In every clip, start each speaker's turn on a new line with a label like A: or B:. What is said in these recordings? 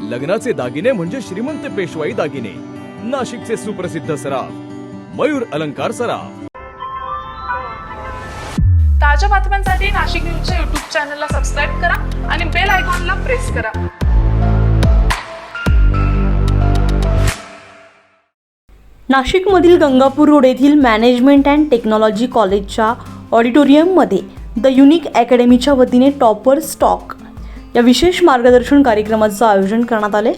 A: लग्नाचे दागिने म्हणजे श्रीमंत पेशवाई दागिने, नाशिकचे सुप्रसिद्ध सराफ मयूर अलंकार सराफ।
B: ताज्या बातम्यांसाठी नाशिक न्यूजच्या YouTube चॅनलला सबस्क्राईब करा आणि बेल आयकॉनला प्रेस करा।
C: नाशिकमधील गंगापूर रोड येथील मॅनेजमेंट अँड टेक्नॉलॉजी कॉलेजच्या ऑडिटोरियममध्ये द युनिक अकॅडमीच्या वतीने टॉपर्स टॉक या विशेष मार्गदर्शन कार्यक्रमाचं आयोजन करण्यात आले।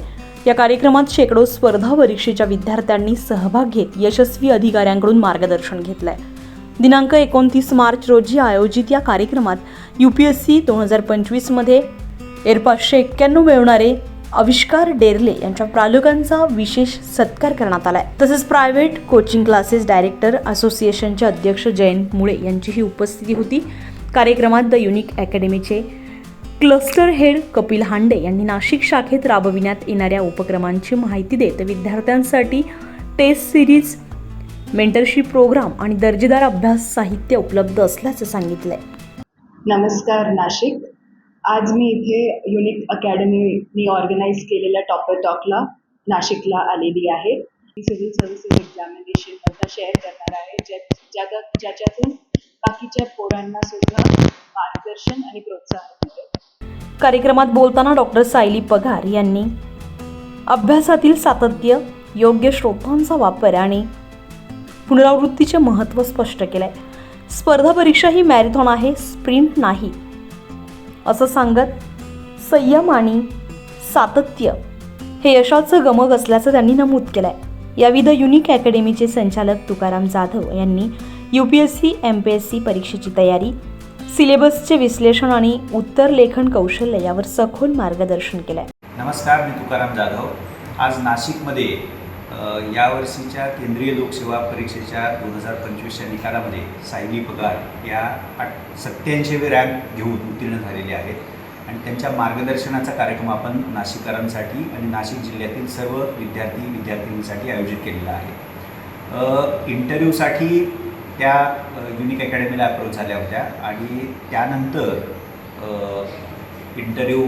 C: या कार्यक्रमात शेकडो स्पर्धा परीक्षेच्या विद्यार्थ्यांनी सहभाग घेत यशस्वी अधिकाऱ्यांकडून मार्गदर्शन घेतलंय। दिनांक 29 मार्च रोजी आयोजित या कार्यक्रमात UPSC 2025 मध्ये 591 मिळवणारे आविष्कार डेरले यांच्या प्राध्यापकांचा विशेष सत्कार करण्यात आलाय। तसेच प्रायव्हेट कोचिंग क्लासेस डायरेक्टर असोसिएशनचे अध्यक्ष जयंत मुळे यांचीही उपस्थिती होती। कार्यक्रमात द युनिक अकॅडमीचे क्लस्टर हेड कपिल हांडे यांनी नाशिक शाखेत राबविण्यात येणाऱ्या उपक्रमांची माहिती देत विद्यार्थ्यांसाठी टेस्ट सिरीज, मेंटरशिप प्रोग्राम आणि दर्जेदार अभ्यास साहित्य उपलब्ध असल्याचं सांगितलंय।
D: नमस्कार नाशिक, आज मी इथे युनिक अकॅडमीनी ऑर्गनाईज केलेल्या टॉपर टॉकला नाशिकला आलेली आहे। सिव्हिल सर्व्हिसेस एक्झामिनेशन आता शेअर करणार आहे, ज्याच्यातून बाकीच्या पोरांना सुद्धा मार्गदर्शन आणि प्रोत्साहन मिळेल।
C: कार्यक्रमात बोलताना डॉक्टर सायली पगार यांनी अभ्यासातील सातत्य, योग्य स्रोतांचा वापर आणि पुनरावृत्तीचे महत्त्व स्पष्ट केलंय। स्पर्धा परीक्षा ही मॅरेथॉन आहे, स्प्रिंट नाही असं सांगत संयम आणि सातत्य हे यशाचं गमक असल्याचं त्यांनी नमूद केलंय। यावेळी द युनिक अकॅडमीचे संचालक तुकाराम जाधव यांनी UPSC MPSC परीक्षेची तयारी, सिलेबसचे विश्लेषण आणि उत्तर लेखन कौशल्य यावर सखोल मार्गदर्शन केलंय।
E: नमस्कार, मी तुकाराम जाधव। आज नाशिकमध्ये यावर्षीच्या केंद्रीय लोकसेवा परीक्षेच्या 2025च्या निकालामध्ये सायली पगार या 87वी रँक घेऊन उत्तीर्ण झालेले आहेत आणि त्यांच्या मार्गदर्शनाचा कार्यक्रम आपण नाशिककरांसाठी आणि नाशिक जिल्ह्यातील सर्व विद्यार्थ्यांसाठी आयोजित केलेला आहे। इंटरव्ह्यूसाठी त्या युनिक अकॅडमीला अप्रोच झाल्या होत्या आणि त्यानंतर इंटरव्ह्यू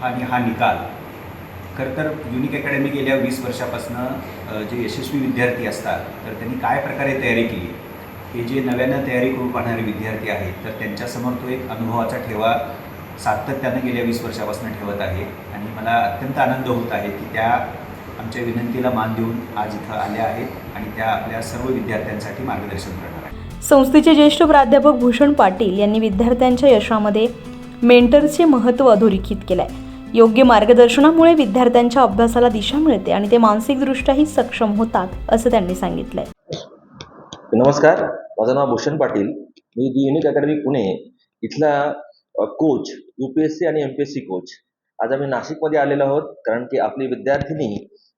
E: आणि हा निकाल खरं तर युनिक अकॅडमी गेल्या 20 वर्षापासून जे यशस्वी विद्यार्थी असतात तर त्यांनी काय प्रकारे तयारी केली, हे जे नव्यानं तयारी करून पाहणारे विद्यार्थी आहेत तर त्यांच्यासमोर तो एक अनुभवाचा ठेवा सातत्यानं गेल्या 20 वर्षापासून ठेवत आहे आणि मला अत्यंत आनंद होत आहे की त्या आमच्या विनंतीला मान देऊन आज इथं आल्या आहेत आणि त्या आपल्या सर्व विद्यार्थ्यांसाठी मार्गदर्शन करणार आहेत।
C: संस्थेचे ज्येष्ठ प्राध्यापक भूषण पाटील यांनी विद्यार्थ्यांच्या यशामध्ये मेंटरचे महत्त्व अधोरेखित केलंय। योग्य मार्गदर्शनामुळे विद्यार्थ्यांच्या अभ्यासाला दिशा मिळते आणि ते मानसिकदृष्ट्याही सक्षम होतात असं त्यांनी सांगितलंय।
F: नमस्कार, माझं नाव भूषण पाटील, मी दी युनिक अकॅडमी पुणे इथला कोच, UPSC आणि MPSC कोच। आज आम्ही नाशिकमध्ये आलेलो आहोत कारण की आपली विद्यार्थिनी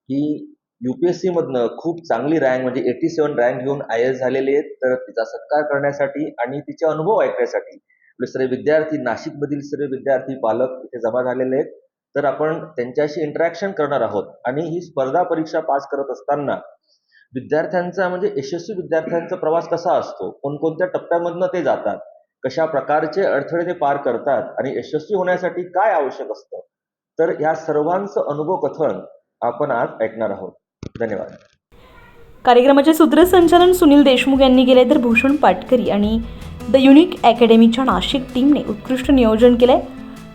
F: ही UPSC मधनं खूप चांगली रँक म्हणजे 87 रँक घेऊन IAS झालेली आहे। तर तिचा सत्कार करण्यासाठी आणि तिचे अनुभव ऐकण्यासाठी आपले सर्व विद्यार्थी, नाशिकमधील सर्व विद्यार्थी, पालक इथे जमा झालेले आहेत। तर आपण त्यांच्याशी इंटरॅक्शन करणार आहोत आणि ही स्पर्धा परीक्षा पास करत असताना विद्यार्थ्यांचा म्हणजे यशस्वी विद्यार्थ्यांचा प्रवास कसा असतो, कोणकोणत्या टप्प्यामधनं ते जातात, कशा प्रकारचे अडथळे ते पार करतात आणि यशस्वी होण्यासाठी काय आवश्यक असतं, तर ह्या सर्वांचं अनुभव कथन आपण आज ऐकणार आहोत। धन्यवाद।
C: कार्यक्रमाचे सूत्रसंचालन सुनील देशमुख यांनी केले तर भूषण पाटकरी आणि द युनिक अकॅडमीच्या नाशिक टीमने उत्कृष्ट नियोजन केले।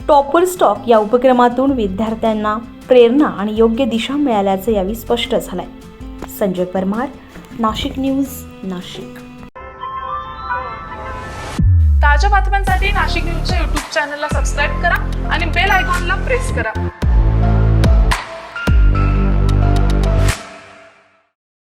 C: टॉपर्स टॉक या उपक्रमातून विद्यार्थ्यांना प्रेरणा आणि योग्य दिशा मिळाल्याचं यावेळी स्पष्ट झालंय। संजय परमार, नाशिक न्यूज, नाशिक।
B: ताज्या बातम्यांसाठी नाशिक न्यूजच्या YouTube चॅनलला सबस्क्राईब करा आणि बेल आयकॉनला प्रेस करा।